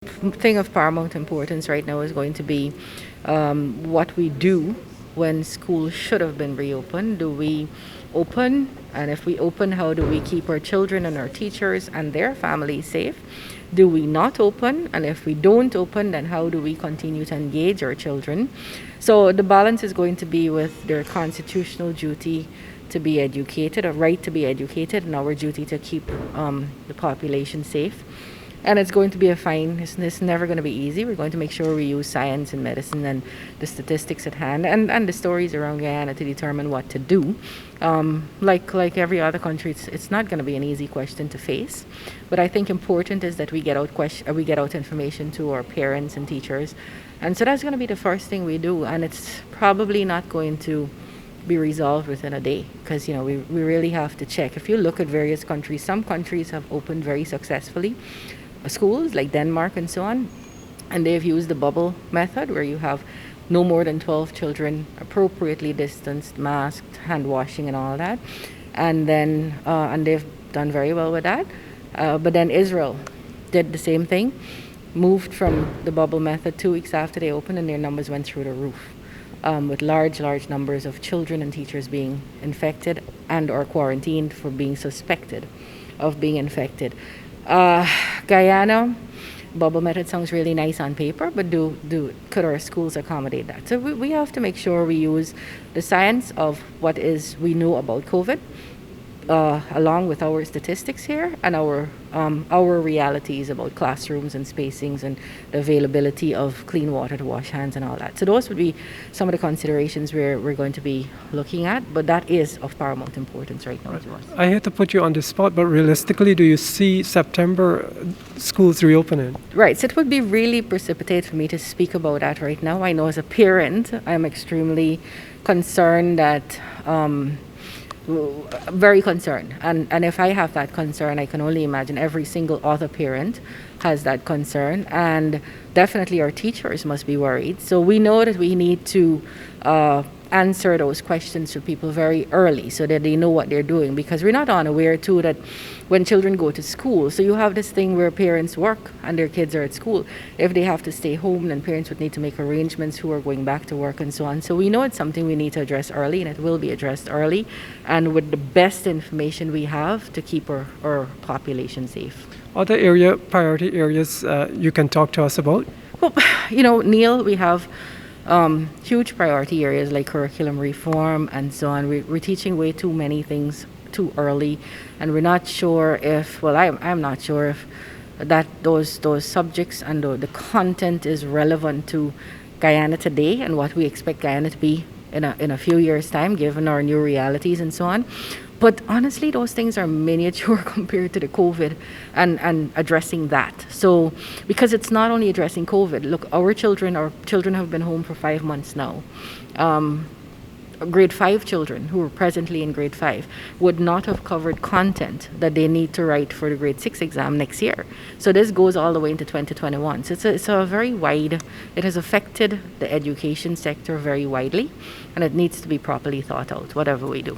thing of paramount importance right now is going to be what we do when school should have been reopened. Do we open? And if we open, how do we keep our children and our teachers and their families safe? Do we not open? And if we don't open, then how do we continue to engage our children? So the balance is going to be with their constitutional duty to be educated, a right to be educated, and our duty to keep the population safe. And it's going to be it's never going to be easy. We're going to make sure we use science and medicine and the statistics at hand and the stories around Guyana to determine what to do. Like every other country, it's not going to be an easy question to face. But I think important is that we get out information to our parents and teachers. And so that's going to be the first thing we do. And it's probably not going to be resolved within a day because we really have to check. If you look at various countries, some countries have opened very successfully schools like Denmark and so on, and they've used the bubble method where you have no more than 12 children appropriately distanced, masked, hand washing and all that, and then and they've done very well with that. But then Israel did the same thing, moved from the bubble method 2 weeks after they opened, and their numbers went through the roof, with large numbers of children and teachers being infected and or quarantined for being suspected of being infected. Guyana, bubble method sounds really nice on paper, but could our schools accommodate that? So we have to make sure we use the science of what we know about COVID, along with our statistics here and our realities about classrooms and spacings and the availability of clean water to wash hands and all that. So those would be some of the considerations we're going to be looking at, but that is of paramount importance right now to us. I hate to put you on the spot, but realistically, do you see September schools reopening? Right, so it would be really precipitate for me to speak about that right now. I know as a parent, I'm extremely concerned that very concerned, and if I have that concern, I can only imagine every single other parent has that concern, and definitely our teachers must be worried. So we know that we need to answer those questions to people very early so that they know what they're doing, because we're not unaware too that when children go to school, so you have this thing where parents work and their kids are at school. If they have to stay home, then parents would need to make arrangements who are going back to work and so on. So we know it's something we need to address early, and it will be addressed early and with the best information we have to keep our population safe. Other priority areas you can talk to us about? Well, Neil, we have huge priority areas like curriculum reform and so on. We're teaching way too many things too early, and we're not sure if, I'm not sure if that those subjects and the content is relevant to Guyana today and what we expect Guyana to be in a few years' time, given our new realities and so on. But honestly, those things are miniature compared to the COVID and addressing that. So, because it's not only addressing COVID, look, our children have been home for 5 months now. Grade 5 children who are presently in grade 5 would not have covered content that they need to write for the grade 6 exam next year. So this goes all the way into 2021. So it's a very wide, it has affected the education sector very widely, and it needs to be properly thought out, whatever we do.